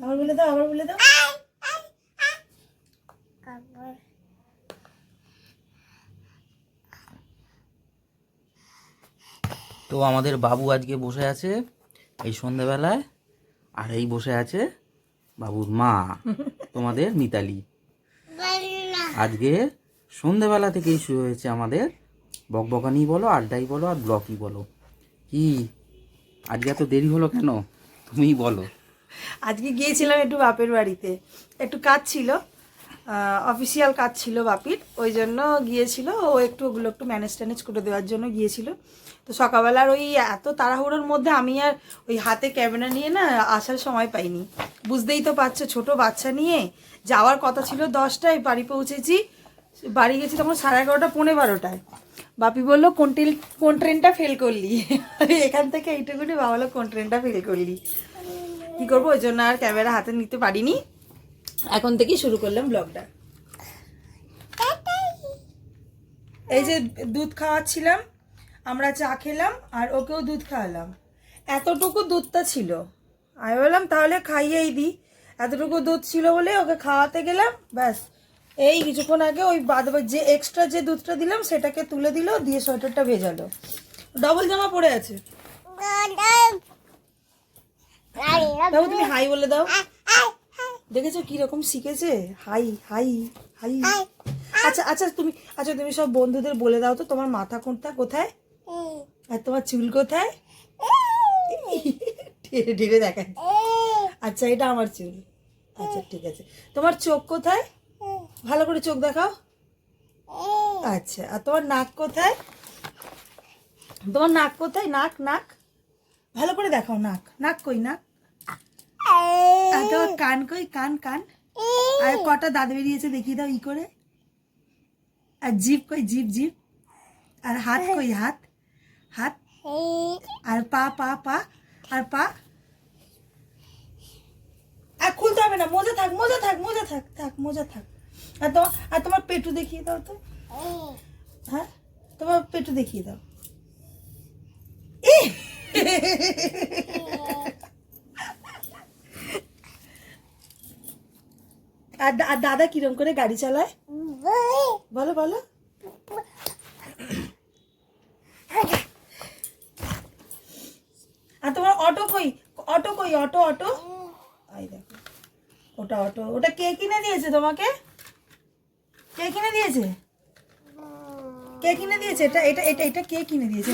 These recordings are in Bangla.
আবার বলে দাও, আবার বলে দাও। তো আমাদের বাবু আজকে বসে আছে এই সন্ধেবেলায়, আর এই বসে আছে বাবুর মা, তোমাদের মিতালি। আজকে সন্ধেবেলা থেকেই শুরু হয়েছে আমাদের বকবকানি বলো, আড্ডাই বলো, আর ব্লকই বলো। কি আজকে এত দেরি হলো কেন, তুমিই বলো। আজকে গিয়েছিলাম একটু বাপের বাড়িতে, একটু কাজ ছিল, অফিসিয়াল কাজ ছিল বাপির, ওই জন্য গিয়েছিল। ও একটু ওগুলো একটু ম্যানেজ ট্যানেজ করে দেওয়ার জন্য গিয়েছিল। তো সকালবেলার ওই এত তাড়াহুড়োর মধ্যে আমি আর ওই হাতে ক্যামেরা নিয়ে না আসার সময় পাইনি। বুঝতেই তো পারছো, ছোট বাচ্চা নিয়ে যাওয়ার কথা ছিল 10টায়, বাড়ি পৌঁছেছি, বাড়ি গেছি তখন 11:30 12টায়। বাপি বললো কোন ট্রেনটা ফেল করলি। এখান থেকে এইটুকুনি বাবা বললো কোন ট্রেনটা ফেল করলি। কী করবো, ওই জন্য আর ক্যামেরা হাতে নিতে পারিনি। এখন থেকেই শুরু করলাম ব্লগটা। এই যে দুধ খাওয়াচ্ছিলাম, আমরা চা খেলাম আর ওকেও দুধ খাওয়ালাম। এতটুকু দুধটা ছিল, আমি বললাম তাহলে খাইয়েই দিই। এতটুকু দুধ ছিল বলে ওকে খাওয়াতে গেলাম, ব্যাস এই কিছুক্ষণ আগে ওই যে এক্সট্রা যে দুধটা দিলাম সেটাকে তুলে দিল, দিয়ে সোয়েটারটা ভেজালো। ডবল জামা পরে আছে। বাবু তুমি হাই বলে দাও। দেখেছো কিরকম শিখেছে, হাই হাই হাই। আচ্ছা আচ্ছা তুমি সব বন্ধুদের বলে দাও তো তোমার মাথা কোনটা কোথায় আর তোমার চুল কোথায়। ঢেরে ঢেরে দেখায়। আচ্ছা এটা আমার চুল। আচ্ছা ঠিক আছে, তোমার চোখ কোথায়, ভালো করে চোখ দেখাও। আচ্ছা, আর তোমার নাক কোথায়, তোমার নাক কোথায়, নাক নাক ভালো করে দেখাও, নাক নাক কই, নাক। আর তোমার কান কই, কান কান। আর কটা দাঁত বেরিয়েছে দেখিয়ে দাও ই করে। আর জিভ কই, জিভ জিভ। আর হাত কই, হাত হাত। আর পা পা পা, আর পা। আর খুলতে হবে না, মোজা থাক মোজা থাক মোজা থাক, থাক মোজা থাক। আর তোমার পেটু দেখিয়ে দাও তো। হ্যাঁ তোমার পেটু দেখিয়ে দাও। আর দাদা কিরম করে গাড়ি চালায় বলো বলো। আর তোমার অটো কই, অটো কই, অটো অটো। এই দেখো ওটা অটো, ওটা কে কিনে দিয়েছে তোমাকে, কে কিনে দিয়েছে, কে কিনে দিয়েছে এটা, এটা এটা এটা কে কিনে দিয়েছে,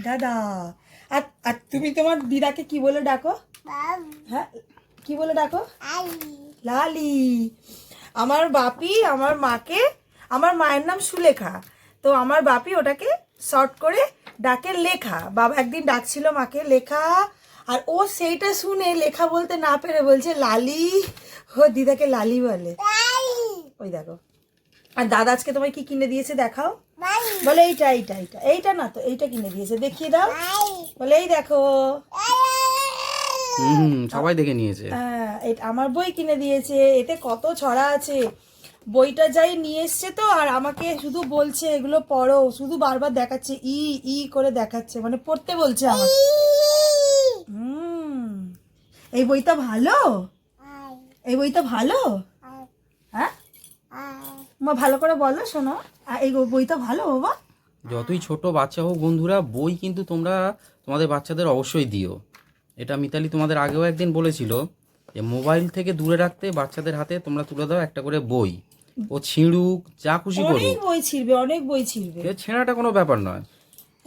দাদা। আর আর তুমি তোমার দিদাকে কি বলে ডাকো, হ্যাঁ কি বলে ডাকো, লালি। আমার বাপি আমার মাকে, আমার মায়ের নাম সুলেখা, তো আমার বাপি ওটাকে শর্ট করে ডাকে লেখা। বাবা একদিন ডাকছিল মাকে লেখা, আর ও সেইটা শুনে লেখা বলতে না পেরে বলছে লালি। ও দিদাকে লালি বলে, ওই দেখো। আর দাদা আজকে তোমায় কি কিনে দিয়েছে দেখাও, বলে এইটা এইটা এইটা এইটা না তো এইটা কিনে দিয়েছে, দেখিয়ে দাও। বলে এই দেখো, সবাই দেখে নিয়েছে। হ্যাঁ এটা আমার বই কিনে দিয়েছে, এতে কত ছড়া আছে। বইটা যাই নিয়ে এসছে তো, আর আমাকে শুধু বলছে এগুলো পড়ো, শুধু বারবার দেখাচ্ছে ই ই করে দেখাচ্ছে, মানে পড়তে বলছে আমাকে। এই বইটা ভালো, এই বইটা ভালো, হ্যাঁ মা ভালো করে বলো শোনো, এই বইটা ভালো বাবা। যতই ছোট বাচ্চা হোক বন্ধুরা, বই কিন্তু তোমরা তোমাদের বাচ্চাদের অবশ্যই দিও। এটা মিতালি তোমাদের আগেও একদিন বলেছিল যে মোবাইল থেকে দূরে রাখতে বাচ্চাদের হাতে তোমরা তুলে দাও একটা করে বই। ও ছিঁড়ুক যা খুশি করুক, অনেক বই ছিড়বে, অনেক বই ছিড়বে, ছেঁড়াটা কোনো ব্যাপার নয়,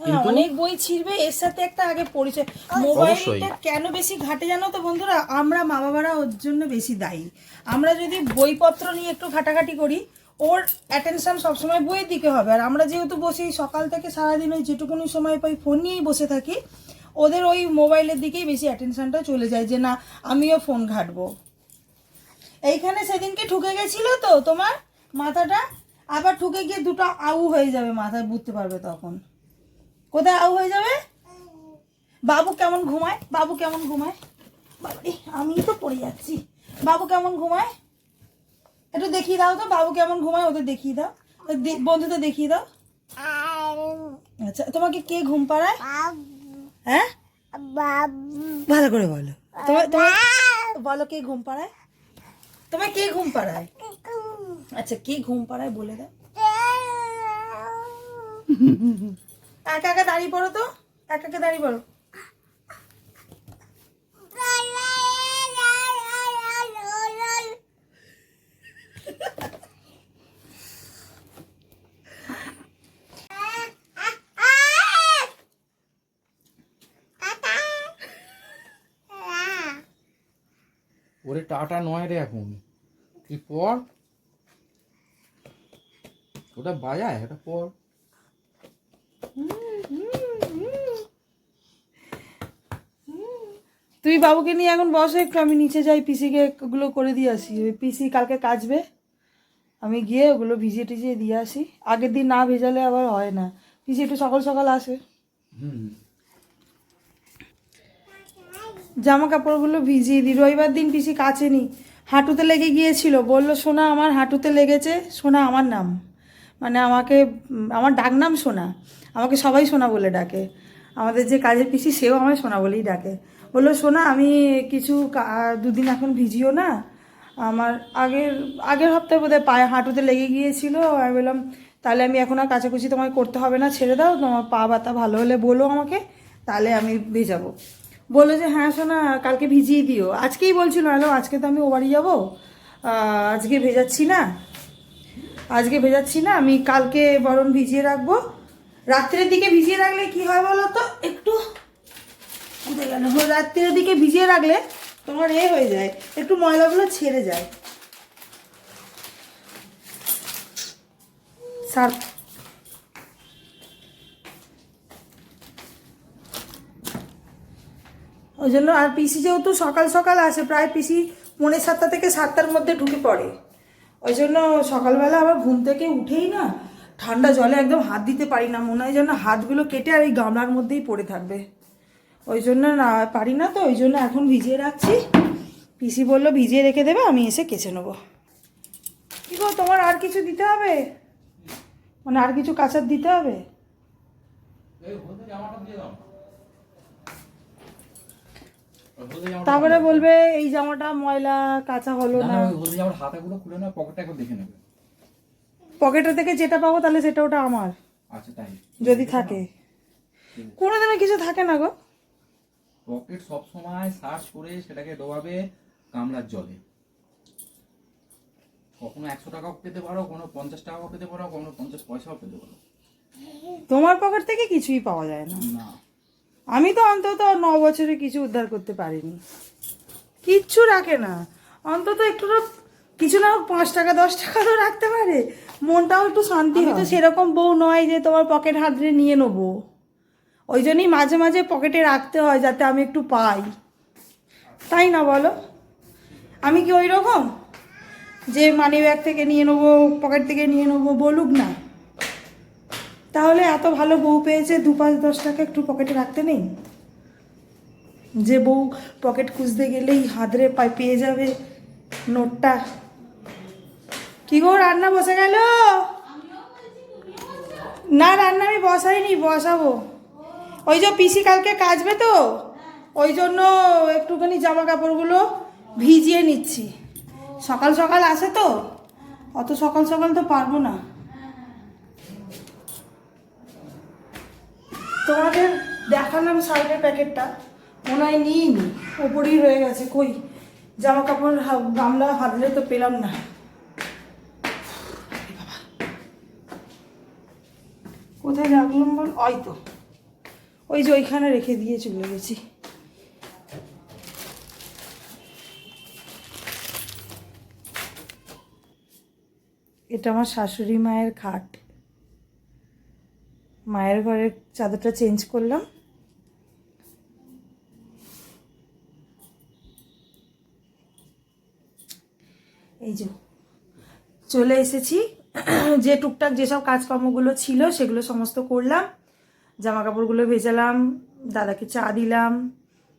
কিন্তু অনেক বই ছিড়বে। এর সাথে একটা আগে পরিচয়, মোবাইলটা কেন বেশি ঘাটে জানো তো বন্ধুরা, আমরা মা বাবারা ওর জন্য বেশি দায়ী। আমরা যদি বইপত্র নিয়ে একটু ঘাটাঘাটি করি, ওর অ্যাটেনশন সবসময় বইয়ের দিকে হবে। আর আমরা যেহেতু বসেই সকাল থেকে সারাদিন ওই যেটুকুনি সময় পাই ফোন নিয়েই বসে থাকি, ওদের ওই মোবাইলের দিকেই বেশি অ্যাটেনশনটা চলে যায়, যে না আমিও ফোন ঘাটবো। এইখানে সেদিনকে ঠুকে গেছিল তো তোমার মাথাটা, আবার ঠুকে গিয়ে দুটো আউ হয়ে যাবে মাথায়, বুঝতে পারবে তখন কোথায় আউ হয়ে যাবে। বাবু কেমন ঘুমায়, বাবু কেমন ঘুমায়, বাবারে আমি তো পড়ে যাচ্ছি। বাবু কেমন ঘুমায় একটু দেখিয়ে দাও তো, বাবু কেমন ঘুমায় ওদের দেখিয়ে দাও, বন্ধুদের দেখিয়ে দাও। আচ্ছা তোমাকে কে ঘুম পাড়ায়, হ্যাঁ ভালো করে বলো। তোমার বলো কে ঘুম পাড়ায়? তোমায় কে ঘুম পাড়ায়? আচ্ছা কে ঘুম পাড়ায় বলে দাও। একা একা দাঁড়িয়ে পড়ো তো, একা একা দাঁড়িয়ে পড়ো। ওরে টাটা নয় রে, এখন তুই পর, ওটা বাজায়, ওটা পর। তুই বাবুকে নিয়ে এখন বসো একটু, আমি নিচে যাই পিসিকে ওগুলো করে দিয়ে আসি। ওই পিসি কালকে কাচবে, আমি গিয়ে ওগুলো ভিজিয়ে টিজিয়ে দিয়ে আসি। আগের দিন না ভেজালে আবার হয় না। পিসি একটু সকাল সকাল আসে। জামা কাপড়গুলো ভিজিয়ে দিই। রবিবার দিন পিসি কাচেনি, হাঁটুতে লেগে গিয়েছিল। বলল সোনা আমার হাঁটুতে লেগেছে। সোনা আমার নাম, মানে আমাকে, আমার ডাক নাম সোনা, আমাকে সবাই সোনা বলে ডাকে। আমাদের যে কাজের পিসি সেও আমায় সোনা বলেই ডাকে। বললো সোনা আমি কিছু দুদিন এখন ভিজিও না, আমার আগের আগের সপ্তাহে বোধহয় পায়ে হাঁটুতে লেগে গিয়েছিল। আমি বললাম তাহলে আমি এখন আর কাচাকুচি তোমায় করতে হবে না, ছেড়ে দাও, তোমার পা ব্যথা ভালো হলে বলো আমাকে, তাহলে আমি ভেজাবো। বললো যে হ্যাঁ সোনা কালকে ভিজিয়ে দিও। আজকেই বলছিল, হ্যালো আজকে তো আমি ও বাড়ি যাবো, আজকে ভেজাচ্ছি না, আজকে ভেজাচ্ছি না, আমি কালকে বরং ভিজিয়ে রাখবো। রাত্রের দিকে ভিজিয়ে রাখলে কি হয় বলো তো, একটু রাত্রের দিকে ভিজিয়ে রাখলে তোমার হয়ে যায়, একটু ময়লাগুলো ছেড়ে যায়। সার্ফ ওই জন্য। আর পিসি যেহেতু সকাল সকাল আসে, প্রায় পিসি 6:45 থেকে 7টার মধ্যে ঢুকে পড়ে, ওই জন্য সকালবেলা আবার ঘুম থেকে উঠেই না ঠান্ডা জলে একদম হাত দিতে পারি না, মনে হয় যেন হাতগুলো কেটে আর এই গামলার মধ্যেই পড়ে থাকবে। ওই জন্য না পারি না, তো ওই জন্য এখন ভিজিয়ে রাখছি। পিসি বললো ভিজিয়ে রেখে দেবে, আমি এসে কেচে নেবো। কি গো তোমার আর কিছু দিতে হবে, মানে আর কিছু কাচার দিতে হবে? তারপরে বলবে এই জামাটা ময়লা কাঁচা হলো না। হাতাগুলো খুলে না, পকেটটা একবার দেখে নেবে। পকেটে থেকে যেটা পাবো তাহলে সেটা ওটা আমার। আচ্ছা তাই, যদি থাকে। কোনো দিনে কিছু থাকে না গো। পকেট সব সময় সার্চ করে সেটাকে ডোবাবে গামলার জলে। কখনো 100 টাকাও পেতে পারো, কোনো 50 টাকাও পেতে পারো, কোনো 50 পয়সাও পেতে পারো। তোমার পকেট থেকে কিছুই পাওয়া যায় না। না, আমি তো অন্তত 9 বছরে কিছু উদ্ধার করতে পারিনি। কিচ্ছু রাখে না, অন্তত একটু কিছু না হোক 5 টাকা 10 টাকা তো রাখতে পারে, মনটাও একটু শান্তি হয়। তো সেরকম বউ নয় যে তোমার পকেট হাতড়ে নিয়ে নেবো, ওই জন্যই মাঝে মাঝে পকেটে রাখতে হয় যাতে আমি একটু পাই, তাই না বলো? আমি কি ওই রকম যে মানি ব্যাগ থেকে নিয়ে নেবো, পকেট থেকে নিয়ে নেবো, বলুক না। তাহলে এত ভালো বউ পেয়েছে, 2-5-10 টাকা একটু পকেটে রাখতে নেই? যে বউ পকেট খুঁজতে গেলেই হাতড়ে পেয়ে যাবে নোটটা। কি গো রান্না বসে গেল? না রান্না আমি বসাইনি, বসাবো। ওই যে পিসি কালকে কাচবে তো, ওই জন্য একটুখানি জামা কাপড়গুলো ভিজিয়ে নিচ্ছি। সকাল সকাল আসে তো, অত সকাল সকাল তো পারবো না। তোমাদের দেখালাম শার্টের প্যাকেটটা, মনে হয় নিইনি, ওপরেই রয়ে গেছে। কই জামা কাপড় গামলা হাতলে তো পেলাম না। কোথায় রাখলাম বল? ওই তো, ওই যে ওইখানে রেখে দিয়ে চলে গেছি। এটা আমার শাশুড়ি মায়ের খাট, মায়ের ঘরের চাদরটা চেঞ্জ করলাম। এই যে চলে এসেছি, যে টুকটাক যেসব কাজকর্মগুলো ছিল সেগুলো সমস্ত করলাম। জামা কাপড়গুলো ভেজালাম, দাদাকে চা দিলাম,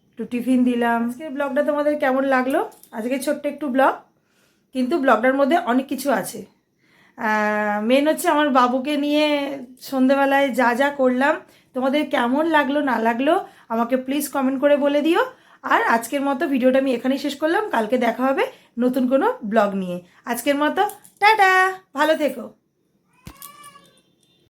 একটু টিফিন দিলাম। আজকের ব্লগটা তোমাদের কেমন লাগলো? আজকে ছোট্ট একটু ব্লগ, কিন্তু ব্লগটার মধ্যে অনেক কিছু আছে। মেন হচ্ছে আমার বাবুকে নিয়ে সন্ধেবেলায় যা যা করলাম, তোমাদের কেমন লাগলো না লাগলো আমাকে প্লিজ কমেন্ট করে বলে দিও। আর আজকের মতো ভিডিওটা আমি এখানেই শেষ করলাম। কালকে দেখা হবে নতুন কোনো ব্লগ নিয়ে। আজকের মতো টাটা, ভালো থেকো।